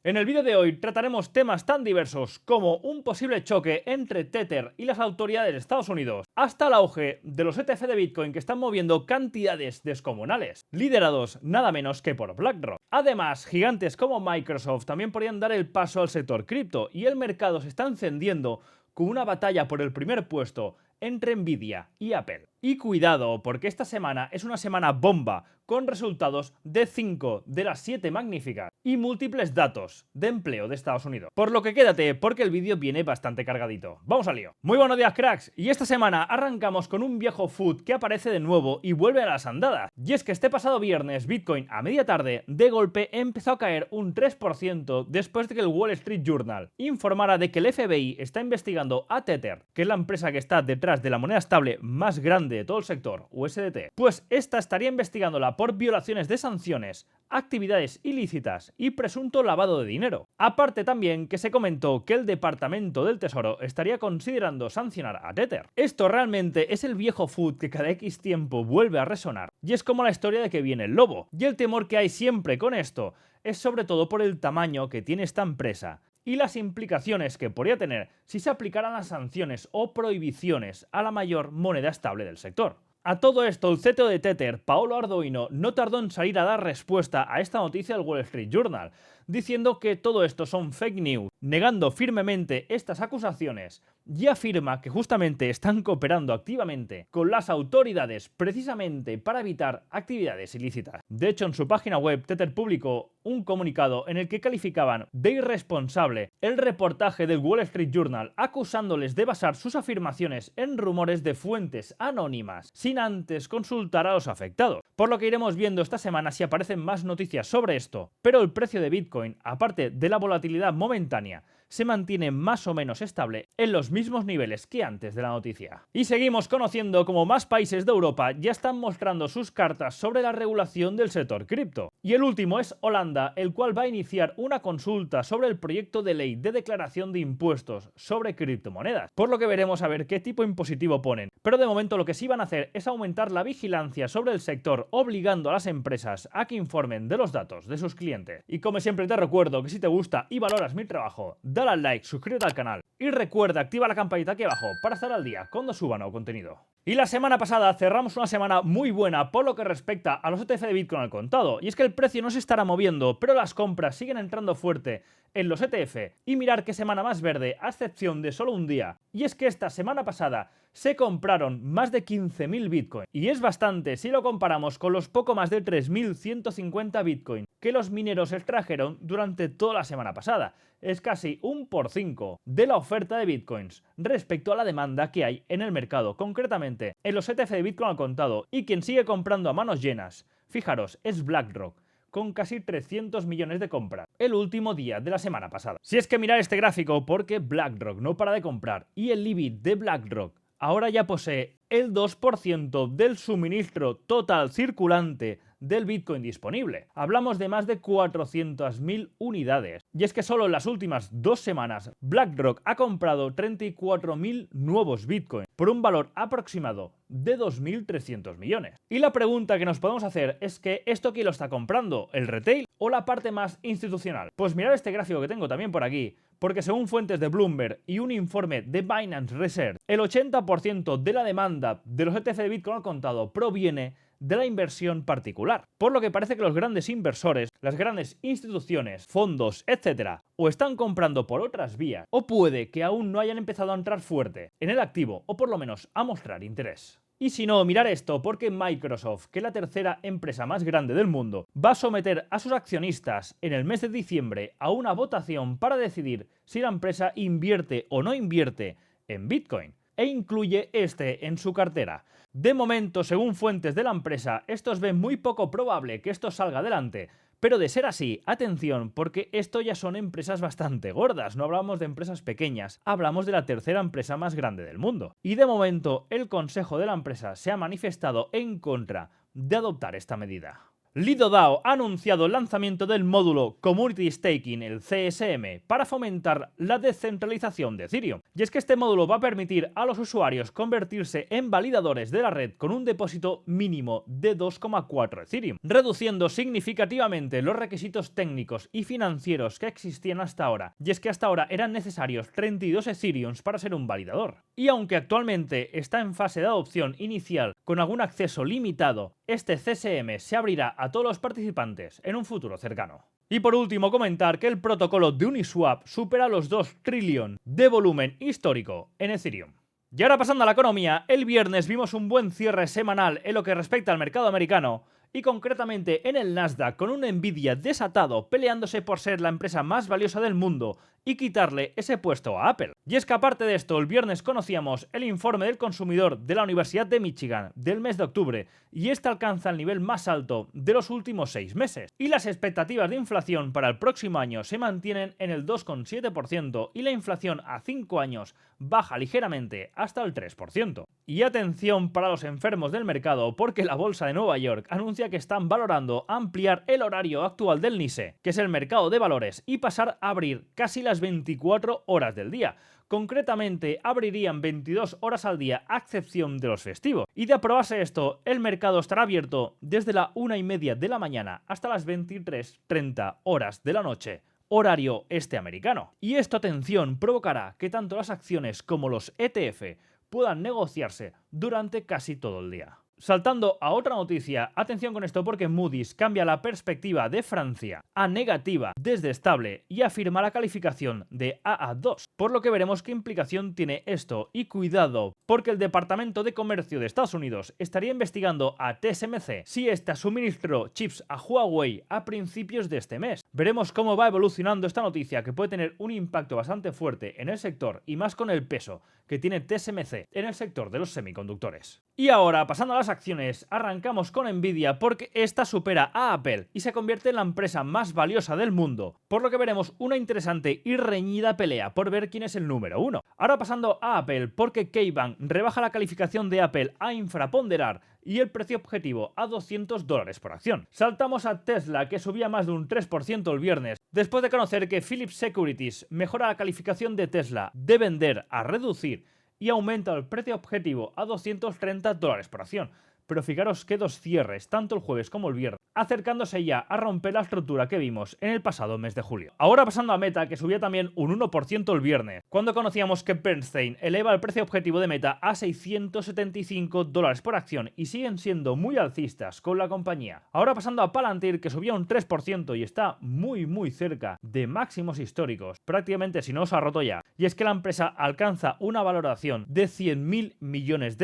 En el vídeo de hoy trataremos temas tan diversos como un posible choque entre Tether y las autoridades de Estados Unidos, hasta el auge de los ETF de Bitcoin que están moviendo cantidades descomunales, liderados nada menos que por BlackRock. Además, gigantes como Microsoft también podrían dar el paso al sector cripto y el mercado se está encendiendo con una batalla por el primer puesto entre Nvidia y Apple. Y cuidado, porque esta semana es una semana bomba, con resultados de 5 de las 7 magníficas y múltiples datos de empleo de Estados Unidos. Por lo que quédate, porque el vídeo viene bastante cargadito. ¡Vamos al lío! Muy buenos días, cracks, y esta semana arrancamos con un viejo food que aparece de nuevo y vuelve a las andadas. Y es que este pasado viernes Bitcoin a media tarde de golpe empezó a caer un 3% después de que el Wall Street Journal informara de que el FBI está investigando a Tether, que es la empresa que está detrás de la moneda estable más grande de todo el sector, USDT, pues esta estaría investigándola por violaciones de sanciones, actividades ilícitas y presunto lavado de dinero. Aparte también que se comentó que el Departamento del Tesoro estaría considerando sancionar a Tether. Esto realmente es el viejo food que cada X tiempo vuelve a resonar, y es como la historia de que viene el lobo, y el temor que hay siempre con esto es sobre todo por el tamaño que tiene esta empresa y las implicaciones que podría tener si se aplicaran las sanciones o prohibiciones a la mayor moneda estable del sector. A todo esto, el CTO de Tether, Paolo Ardoino, no tardó en salir a dar respuesta a esta noticia del Wall Street Journal, diciendo que todo esto son fake news, negando firmemente estas acusaciones, y afirma que justamente están cooperando activamente con las autoridades precisamente para evitar actividades ilícitas. De hecho, en su página web, Tether publicó un comunicado en el que calificaban de irresponsable el reportaje del Wall Street Journal, acusándoles de basar sus afirmaciones en rumores de fuentes anónimas, sin antes consultar a los afectados. Por lo que iremos viendo esta semana si aparecen más noticias sobre esto, pero el precio de Bitcoin, aparte de la volatilidad momentánea, se mantiene más o menos estable en los mismos niveles que antes de la noticia. Y seguimos conociendo cómo más países de Europa ya están mostrando sus cartas sobre la regulación del sector cripto. Y el último es Holanda, el cual va a iniciar una consulta sobre el proyecto de ley de declaración de impuestos sobre criptomonedas, por lo que veremos a ver qué tipo impositivo ponen. Pero de momento lo que sí van a hacer es aumentar la vigilancia sobre el sector, obligando a las empresas a que informen de los datos de sus clientes. Y como siempre te recuerdo que si te gusta y valoras mi trabajo, dale al like, suscríbete al canal y recuerda activa la campanita aquí abajo para estar al día cuando suba nuevo contenido. Y la semana pasada cerramos una semana muy buena por lo que respecta a los ETF de Bitcoin al contado, y es que el precio no se estará moviendo, pero las compras siguen entrando fuerte en los ETF, y mirar qué semana más verde, a excepción de solo un día. Y es que esta semana pasada se compraron más de 15.000 Bitcoin, y es bastante si lo comparamos con los poco más de 3.150 Bitcoin que los mineros extrajeron durante toda la semana pasada. Es casi un por 5 de la oferta de Bitcoins respecto a la demanda que hay en el mercado, concretamente en los ETF de Bitcoin al contado, y quien sigue comprando a manos llenas, fijaros, es BlackRock, con casi 300 millones de compras el último día de la semana pasada. Si es que mirar este gráfico, porque BlackRock no para de comprar, y el limit de BlackRock ahora ya posee el 2% del suministro total circulante del Bitcoin disponible. Hablamos de más de 400.000 unidades. Y es que solo en las últimas 2 semanas BlackRock ha comprado 34.000 nuevos Bitcoin por un valor aproximado de 2.300 millones. Y la pregunta que nos podemos hacer es que ¿esto quién lo está comprando? ¿El retail o la parte más institucional? Pues mirad este gráfico que tengo también por aquí, porque según fuentes de Bloomberg y un informe de Binance Research, el 80% de la demanda de los ETF de Bitcoin al contado proviene de la inversión particular, por lo que parece que los grandes inversores, las grandes instituciones, fondos, etcétera, o están comprando por otras vías, o puede que aún no hayan empezado a entrar fuerte en el activo, o por lo menos a mostrar interés. Y si no, mirar esto, porque Microsoft, que es la tercera empresa más grande del mundo, va a someter a sus accionistas en el mes de diciembre a una votación para decidir si la empresa invierte o no invierte en Bitcoin, e incluye este en su cartera. De momento, según fuentes de la empresa, estos ven muy poco probable que esto salga adelante, pero de ser así, atención, porque esto ya son empresas bastante gordas, no hablamos de empresas pequeñas, hablamos de la tercera empresa más grande del mundo. Y de momento, el consejo de la empresa se ha manifestado en contra de adoptar esta medida. Lido DAO ha anunciado el lanzamiento del módulo Community Staking, el CSM, para fomentar la descentralización de Ethereum. Y es que este módulo va a permitir a los usuarios convertirse en validadores de la red con un depósito mínimo de 2,4 Ethereum, reduciendo significativamente los requisitos técnicos y financieros que existían hasta ahora. Y es que hasta ahora eran necesarios 32 Ethereums para ser un validador. Y aunque actualmente está en fase de adopción inicial con algún acceso limitado, este CSM se abrirá a todos los participantes en un futuro cercano. Y por último, comentar que el protocolo de Uniswap supera los 2 trillones de volumen histórico en Ethereum. Y ahora pasando a la economía, el viernes vimos un buen cierre semanal en lo que respecta al mercado americano y concretamente en el Nasdaq con un Nvidia desatado peleándose por ser la empresa más valiosa del mundo y quitarle ese puesto a Apple. Y es que aparte de esto, el viernes conocíamos el informe del consumidor de la Universidad de Michigan del mes de octubre y este alcanza el nivel más alto de los últimos 6 meses. Y las expectativas de inflación para el próximo año se mantienen en el 2,7% y la inflación a 5 años baja ligeramente hasta el 3%. Y atención para los enfermos del mercado porque la bolsa de Nueva York anuncia que están valorando ampliar el horario actual del NYSE, que es el mercado de valores, y pasar a abrir casi las 24 horas del día. Concretamente, abrirían 22 horas al día a excepción de los festivos. Y de aprobarse esto, el mercado estará abierto desde la 1:30 de la mañana hasta las 23:30 horas de la noche, horario este americano. Y esto, atención, provocará que tanto las acciones como los ETF puedan negociarse durante casi todo el día. Saltando a otra noticia, atención con esto porque Moody's cambia la perspectiva de Francia a negativa desde estable y afirma la calificación de AA2, por lo que veremos qué implicación tiene esto. Y cuidado, porque el Departamento de Comercio de Estados Unidos estaría investigando a TSMC si ésta suministró chips a Huawei a principios de este mes. Veremos cómo va evolucionando esta noticia, que puede tener un impacto bastante fuerte en el sector y más con el peso que tiene TSMC en el sector de los semiconductores. Y ahora, pasando a las acciones, arrancamos con Nvidia porque esta supera a Apple y se convierte en la empresa más valiosa del mundo, por lo que veremos una interesante y reñida pelea por ver quién es el número 1. Ahora pasando a Apple porque KeyBank rebaja la calificación de Apple a infraponderar y el precio objetivo a $200 por acción. Saltamos a Tesla, que subía más de un 3% el viernes, después de conocer que Philips Securities mejora la calificación de Tesla de vender a reducir y aumenta el precio objetivo a $230 por acción. Pero fijaros que dos cierres, tanto el jueves como el viernes, acercándose ya a romper la estructura que vimos en el pasado mes de julio. Ahora pasando a Meta, que subía también un 1% el viernes, cuando conocíamos que Bernstein eleva el precio objetivo de Meta a $675 por acción y siguen siendo muy alcistas con la compañía. Ahora pasando a Palantir, que subía un 3% y está muy cerca de máximos históricos, prácticamente si no os ha roto ya. Y es que la empresa alcanza una valoración de $100.000 millones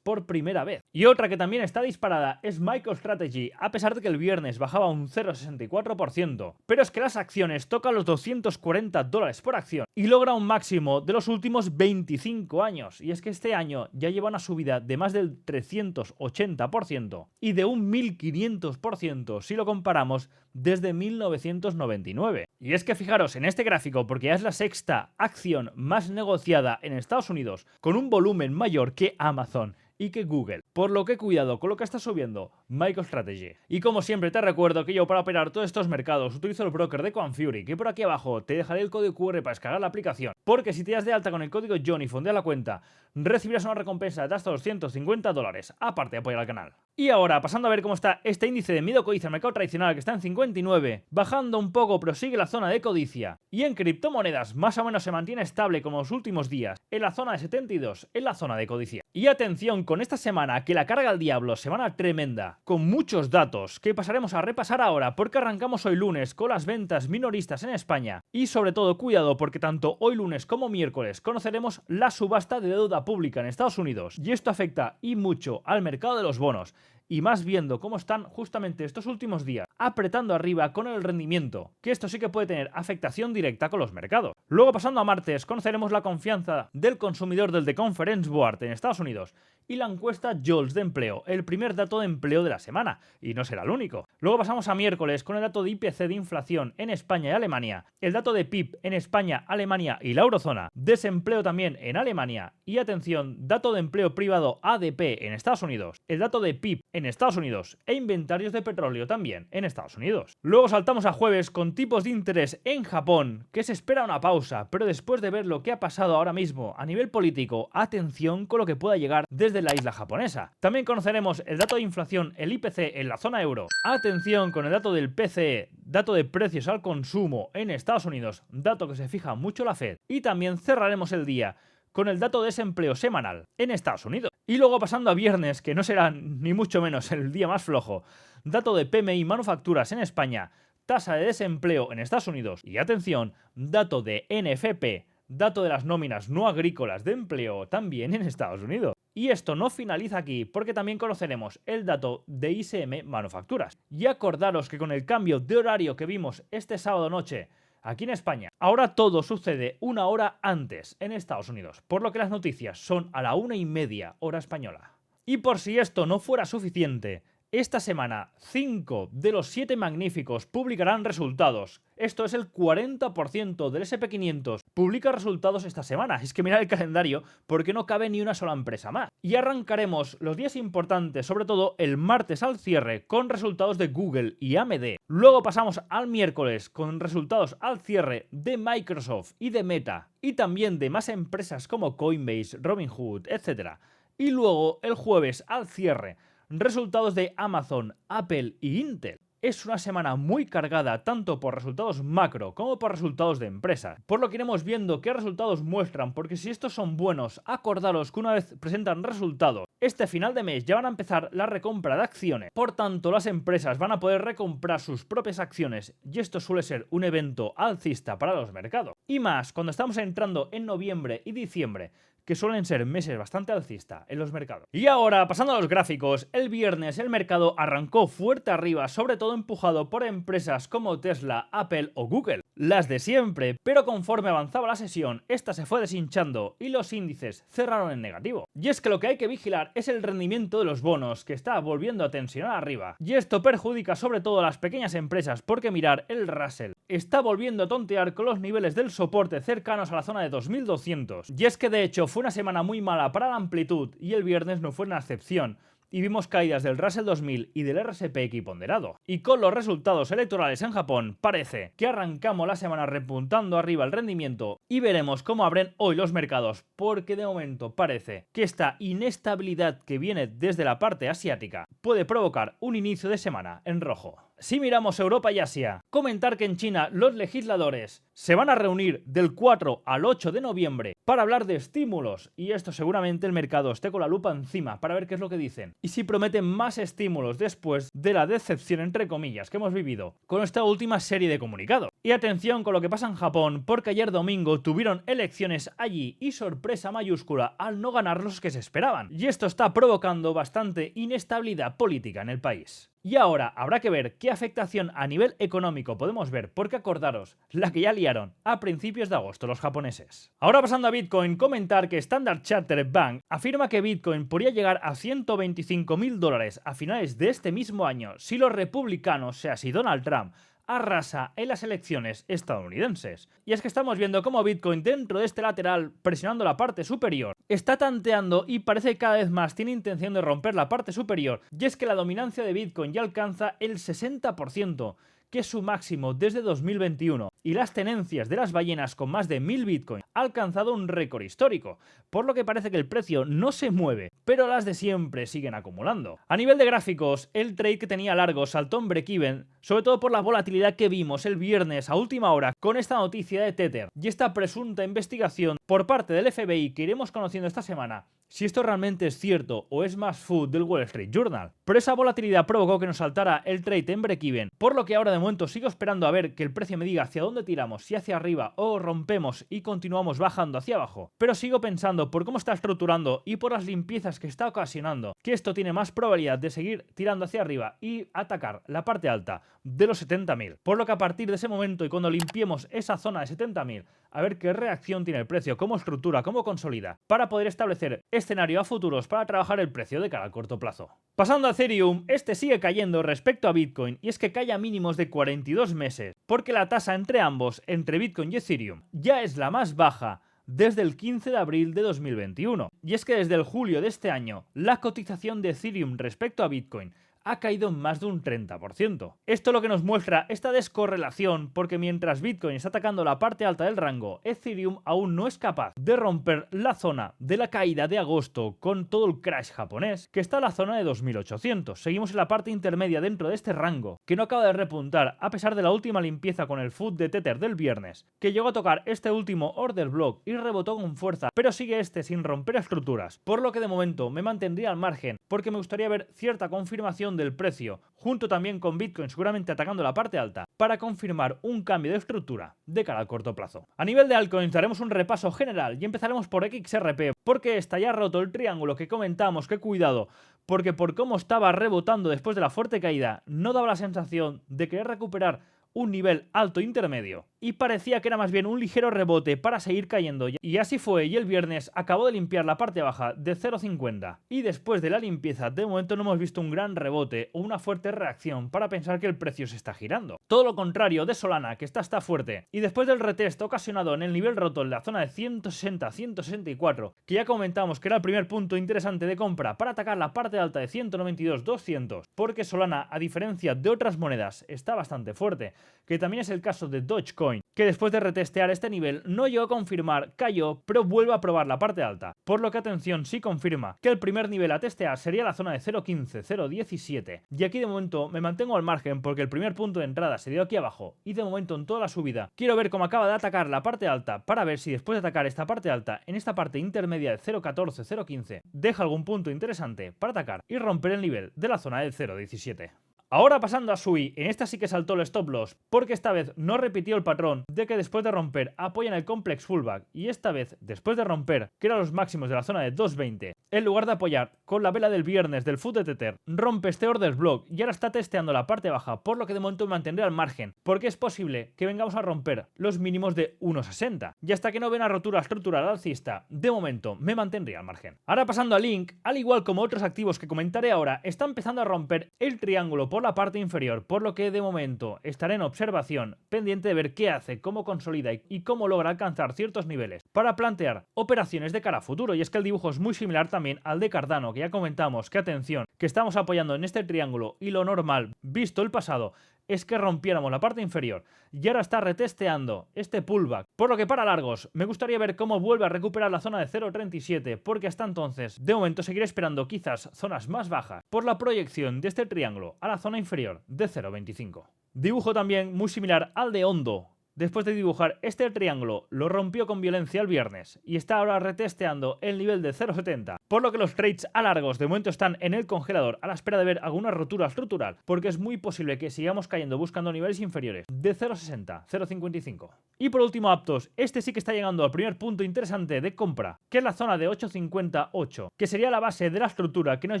por primera vez. Y otra que también está disparada es MicroStrategy, a pesar de que el viernes bajaba un 0,64%, pero es que las acciones tocan los $240 por acción y logra un máximo de los últimos 25 años, y es que este año ya lleva una subida de más del 380% y de un 1500% si lo comparamos desde 1999. Y es que fijaros en este gráfico porque ya es la sexta acción más negociada en Estados Unidos con un volumen mayor que Amazon y que Google, por lo que cuidado con lo que está subiendo MicroStrategy. Y como siempre te recuerdo que yo para operar todos estos mercados utilizo el broker de Quanfury, que por aquí abajo te dejaré el código QR para descargar la aplicación, porque si te das de alta con el código John y fondeas la cuenta, recibirás una recompensa de hasta $250, aparte de apoyar al canal. Y ahora, pasando a ver cómo está este índice de miedo codicia al mercado tradicional, que está en 59, bajando un poco pero sigue la zona de codicia, y en criptomonedas más o menos se mantiene estable como los últimos días, en la zona de 72, en la zona de codicia. Y atención con esta semana, que la carga al diablo, semana tremenda, con muchos datos que pasaremos a repasar ahora porque arrancamos hoy lunes con las ventas minoristas en España y sobre todo cuidado porque tanto hoy lunes como miércoles conoceremos la subasta de deuda pública en Estados Unidos y esto afecta y mucho al mercado de los bonos. Y más viendo cómo están justamente estos últimos días apretando arriba con el rendimiento, que esto sí que puede tener afectación directa con los mercados. Luego pasando a martes conoceremos la confianza del consumidor del The Conference Board en Estados Unidos y la encuesta JOLTS de empleo, el primer dato de empleo de la semana, y no será el único. Luego pasamos a miércoles con el dato de IPC de inflación en España y Alemania, el dato de PIB en España, Alemania y la eurozona, desempleo también en Alemania y atención, dato de empleo privado ADP en Estados Unidos, el dato de PIB en Estados Unidos e inventarios de petróleo también en Estados Unidos. Luego saltamos a jueves con tipos de interés en Japón, que se espera una pausa, pero después de ver lo que ha pasado ahora mismo a nivel político, atención con lo que pueda llegar desde la isla japonesa. También conoceremos el dato de inflación, el IPC en la zona euro. Atención con el dato del PCE, dato de precios al consumo en Estados Unidos, dato que se fija mucho la Fed. Y también cerraremos el día con el dato de desempleo semanal en Estados Unidos. Y luego pasando a viernes, que no será ni mucho menos el día más flojo, dato de PMI manufacturas en España, tasa de desempleo en Estados Unidos y atención, dato de NFP, dato de las nóminas no agrícolas de empleo también en Estados Unidos. Y esto no finaliza aquí porque también conoceremos el dato de ISM manufacturas. Y acordaros que con el cambio de horario que vimos este sábado noche aquí en España, ahora todo sucede una hora antes en Estados Unidos, por lo que las noticias son a la 1:30 hora española. Y por si esto no fuera suficiente, esta semana 5 de los 7 magníficos publicarán resultados. Esto es el 40% del SP500 publica resultados esta semana. Es que mirad el calendario porque no cabe ni una sola empresa más. Y arrancaremos los días importantes, sobre todo el martes al cierre, con resultados de Google y AMD. Luego pasamos al miércoles con resultados al cierre de Microsoft y de Meta. Y también de más empresas como Coinbase, Robinhood, etc. Y luego el jueves al cierre, resultados de Amazon, Apple y Intel. Es una semana muy cargada tanto por resultados macro como por resultados de empresas, por lo que iremos viendo qué resultados muestran, porque si estos son buenos, acordaros que una vez presentan resultados, este final de mes ya van a empezar la recompra de acciones, por tanto las empresas van a poder recomprar sus propias acciones y esto suele ser un evento alcista para los mercados. Y más cuando estamos entrando en noviembre y diciembre, que suelen ser meses bastante alcistas en los mercados. Y ahora, pasando a los gráficos, el viernes el mercado arrancó fuerte arriba, sobre todo empujado por empresas como Tesla, Apple o Google, las de siempre, pero conforme avanzaba la sesión, esta se fue deshinchando y los índices cerraron en negativo. Y es que lo que hay que vigilar es el rendimiento de los bonos, que está volviendo a tensionar arriba. Y esto perjudica sobre todo a las pequeñas empresas, porque mirar, el Russell está volviendo a tontear con los niveles del soporte cercanos a la zona de 2200. Y es que de hecho fue una semana muy mala para la amplitud y el viernes no fue una excepción. Y vimos caídas del Russell 2000 y del RSI equiponderado. Y con los resultados electorales en Japón, parece que arrancamos la semana repuntando arriba el rendimiento y veremos cómo abren hoy los mercados, porque de momento parece que esta inestabilidad que viene desde la parte asiática puede provocar un inicio de semana en rojo. Si miramos Europa y Asia, comentar que en China los legisladores se van a reunir del 4 al 8 de noviembre para hablar de estímulos y esto seguramente el mercado esté con la lupa encima para ver qué es lo que dicen y si prometen más estímulos después de la decepción entre comillas que hemos vivido con esta última serie de comunicados. Y atención con lo que pasa en Japón, porque ayer domingo tuvieron elecciones allí y sorpresa mayúscula al no ganar los que se esperaban y esto está provocando bastante inestabilidad política en el país. Y ahora habrá que ver qué afectación a nivel económico podemos ver, porque acordaros, la que ya liaron a principios de agosto los japoneses. Ahora pasando a Bitcoin, comentar que Standard Chartered Bank afirma que Bitcoin podría llegar a $125.000 a finales de este mismo año si los republicanos, o sea, si Donald Trump arrasa en las elecciones estadounidenses. Y es que estamos viendo cómo Bitcoin dentro de este lateral, presionando la parte superior, está tanteando y parece que cada vez más tiene intención de romper la parte superior. Y es que la dominancia de Bitcoin ya alcanza el 60%, que es su máximo desde 2021. Y las tenencias de las ballenas con más de 1000 Bitcoin ha alcanzado un récord histórico, por lo que parece que el precio no se mueve, pero las de siempre siguen acumulando. A nivel de gráficos, el trade que tenía largo saltó en break-even, sobre todo por la volatilidad que vimos el viernes a última hora con esta noticia de Tether y esta presunta investigación por parte del FBI que iremos conociendo esta semana, si esto realmente es cierto o es más food del Wall Street Journal. Pero esa volatilidad provocó que nos saltara el trade en break-even, por lo que ahora de momento sigo esperando a ver que el precio me diga hacia dónde tiramos, si hacia arriba o rompemos y continuamos bajando hacia abajo. Pero sigo pensando por cómo está estructurando y por las limpiezas que está ocasionando, que esto tiene más probabilidad de seguir tirando hacia arriba y atacar la parte alta de los 70.000. Por lo que a partir de ese momento y cuando limpiemos esa zona de 70.000, a ver qué reacción tiene el precio, cómo estructura, cómo consolida, para poder establecer escenario a futuros para trabajar el precio de cara al corto plazo. Pasando a Ethereum, este sigue cayendo respecto a Bitcoin y es que cae a mínimos de 42 meses, porque la tasa entre ambos, entre Bitcoin y Ethereum, ya es la más baja desde el 15 de abril de 2021. Y es que desde el julio de este año, la cotización de Ethereum respecto a Bitcoin ha caído en más de un 30%. Esto lo que nos muestra esta descorrelación, porque mientras Bitcoin está atacando la parte alta del rango, Ethereum aún no es capaz de romper la zona de la caída de agosto con todo el crash japonés, que está en la zona de 2800. Seguimos en la parte intermedia dentro de este rango, que no acaba de repuntar a pesar de la última limpieza con el FUD de Tether del viernes, que llegó a tocar este último order block y rebotó con fuerza, pero sigue este sin romper estructuras, por lo que de momento me mantendría al margen, porque me gustaría ver cierta confirmación del precio, junto también con Bitcoin seguramente atacando la parte alta, para confirmar un cambio de estructura de cara al corto plazo. A nivel de altcoins daremos un repaso general y empezaremos por XRP, porque esta ya ha roto el triángulo que comentamos, que cuidado, porque por cómo estaba rebotando después de la fuerte caída, no daba la sensación de querer recuperar un nivel alto intermedio y parecía que era más bien un ligero rebote para seguir cayendo, y así fue, y el viernes acabó de limpiar la parte baja de 0.50 y después de la limpieza de momento no hemos visto un gran rebote o una fuerte reacción para pensar que el precio se está girando. Todo lo contrario de Solana, que está fuerte, y después del retest ocasionado en el nivel roto en la zona de 160-164, que ya comentamos que era el primer punto interesante de compra para atacar la parte alta de 192-200, porque Solana, a diferencia de otras monedas, está bastante fuerte, que también es el caso de Dogecoin, que después de retestear este nivel no llegó a confirmar, cayó, pero vuelve a probar la parte alta, por lo que atención, sí confirma que el primer nivel a testear sería la zona de 0.15-0.17, y aquí de momento me mantengo al margen porque el primer punto de entrada se dio aquí abajo, y de momento en toda la subida quiero ver cómo acaba de atacar la parte alta para ver si después de atacar esta parte alta en esta parte intermedia de 0.14-0.15 deja algún punto interesante para atacar y romper el nivel de la zona del 0.17. Ahora pasando a Sui, en esta sí que saltó el stop loss, porque esta vez no repitió el patrón de que después de romper apoyan el complex fullback, y esta vez, después de romper, que eran los máximos de la zona de 220, en lugar de apoyar con la vela del viernes del FUD de Tether, rompe este order block y ahora está testeando la parte baja, por lo que de momento me mantendré al margen, porque es posible que vengamos a romper los mínimos de 1.60, y hasta que no ven a rotura estructural alcista, de momento me mantendría al margen. Ahora pasando a Link, al igual como otros activos que comentaré ahora, está empezando a romper el triángulo por la parte inferior, por lo que de momento estaré en observación, pendiente de ver qué hace, cómo consolida y cómo logra alcanzar ciertos niveles para plantear operaciones de cara a futuro. Y es que el dibujo es muy similar también al de Cardano, que ya comentamos que atención, que estamos apoyando en este triángulo y lo normal, visto el pasado, es que rompiéramos la parte inferior y ahora está retesteando este pullback, por lo que para largos me gustaría ver cómo vuelve a recuperar la zona de 0.37, porque hasta entonces de momento seguiré esperando quizás zonas más bajas por la proyección de este triángulo a la zona inferior de 0.25. Dibujo también muy similar al de Ondo. Después de dibujar este triángulo, lo rompió con violencia el viernes y está ahora retesteando el nivel de 0.70, por lo que los trades a largos de momento están en el congelador a la espera de ver alguna rotura estructural, porque es muy posible que sigamos cayendo buscando niveles inferiores de 0.60, 0.55. Y por último Aptos, este sí que está llegando al primer punto interesante de compra, que es la zona de 8.58, que sería la base de la estructura que nos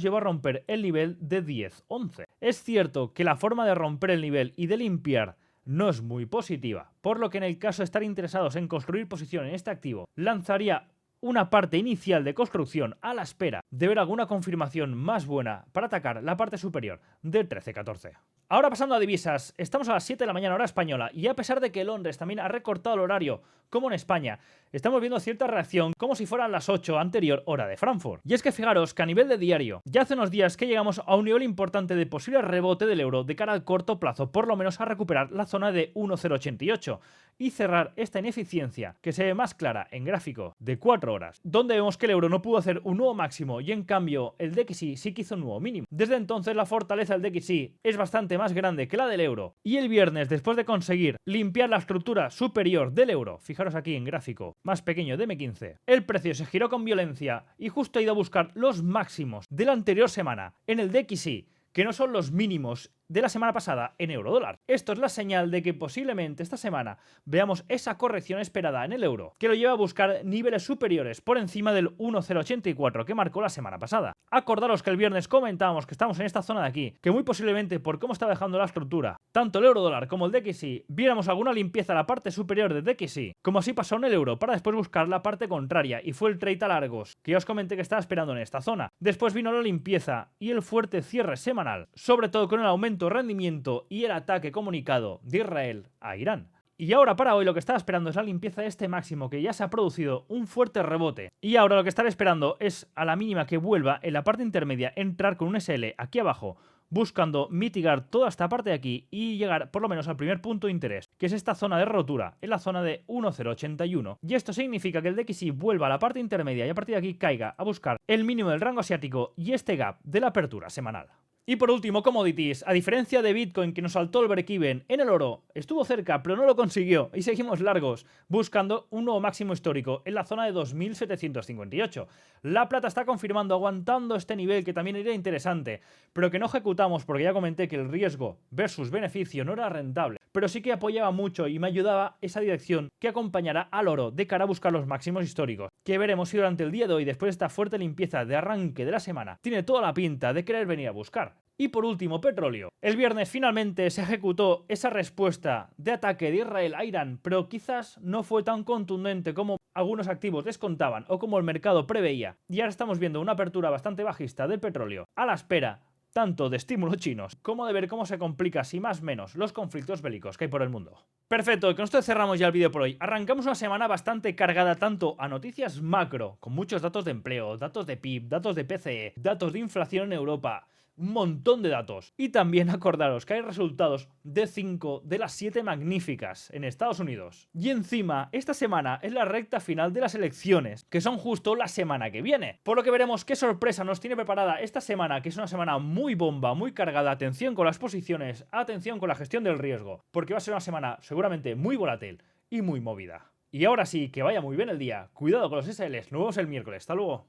llevó a romper el nivel de 10.11. Es cierto que la forma de romper el nivel y de limpiar no es muy positiva, por lo que en el caso de estar interesados en construir posición en este activo, lanzaría una parte inicial de construcción a la espera de ver alguna confirmación más buena para atacar la parte superior del 13-14. Ahora pasando a divisas, estamos a las 7 de la mañana hora española y a pesar de que Londres también ha recortado el horario, como en España, estamos viendo cierta reacción como si fueran las 8 anterior hora de Frankfurt. Y es que fijaros que a nivel de diario, ya hace unos días que llegamos a un nivel importante de posible rebote del euro de cara al corto plazo, por lo menos a recuperar la zona de 1.088 y cerrar esta ineficiencia que se ve más clara en gráfico de 4 horas, donde vemos que el euro no pudo hacer un nuevo máximo y en cambio el DXY sí que hizo un nuevo mínimo. Desde entonces la fortaleza del DXY es bastante más grande que la del euro y el viernes, después de conseguir limpiar la estructura superior del euro, fijaros aquí en gráfico más pequeño de M15, el precio se giró con violencia y justo ha ido a buscar los máximos de la anterior semana en el DXY, que no son los mínimos de la semana pasada en euro-dólar. Esto es la señal de que posiblemente esta semana veamos esa corrección esperada en el euro, que lo lleva a buscar niveles superiores por encima del 1,084 que marcó la semana pasada. Acordaros que el viernes comentábamos que estamos en esta zona de aquí, que muy posiblemente por cómo está dejando la estructura, tanto el euro-dólar como el DXY, viéramos alguna limpieza a la parte superior del DXY, como así pasó en el euro, para después buscar la parte contraria, y fue el trade a largos, que ya os comenté que estaba esperando en esta zona. Después vino la limpieza y el fuerte cierre semanal, sobre todo con el aumento de rendimiento y el ataque comunicado de Israel a Irán. Y ahora para hoy lo que estaba esperando es la limpieza de este máximo, que ya se ha producido un fuerte rebote. Y ahora lo que estaré esperando es a la mínima que vuelva en la parte intermedia, entrar con un SL aquí abajo, buscando mitigar toda esta parte de aquí y llegar por lo menos al primer punto de interés, que es esta zona de rotura, en la zona de 1,081. Y esto significa que el DXY vuelva a la parte intermedia y a partir de aquí caiga a buscar el mínimo del rango asiático y este gap de la apertura semanal. Y por último, commodities. A diferencia de Bitcoin, que nos saltó el break-even, en el oro estuvo cerca pero no lo consiguió y seguimos largos buscando un nuevo máximo histórico en la zona de 2.758. La plata está confirmando, aguantando este nivel, que también era interesante, pero que no ejecutamos porque ya comenté que el riesgo versus beneficio no era rentable, pero sí que apoyaba mucho y me ayudaba esa dirección que acompañará al oro de cara a buscar los máximos históricos, que veremos si durante el día de hoy, después de esta fuerte limpieza de arranque de la semana, tiene toda la pinta de querer venir a buscar. Y por último, petróleo. El viernes finalmente se ejecutó esa respuesta de ataque de Israel a Irán, pero quizás no fue tan contundente como algunos activos descontaban o como el mercado preveía. Y ahora estamos viendo una apertura bastante bajista del petróleo, a la espera tanto de estímulos chinos como de ver cómo se complica, si más o menos, los conflictos bélicos que hay por el mundo. Perfecto, con esto cerramos ya el vídeo por hoy. Arrancamos una semana bastante cargada tanto a noticias macro, con muchos datos de empleo, datos de PIB, datos de PCE, datos de inflación en Europa, un montón de datos. Y también acordaros que hay resultados de 5 de las 7 magníficas en Estados Unidos. Y encima, esta semana es la recta final de las elecciones, que son justo la semana que viene. Por lo que veremos qué sorpresa nos tiene preparada esta semana, que es una semana muy bomba, muy cargada. Atención con las posiciones, atención con la gestión del riesgo, porque va a ser una semana seguramente muy volátil y muy movida. Y ahora sí, que vaya muy bien el día. Cuidado con los SLs, nos vemos el miércoles. Hasta luego.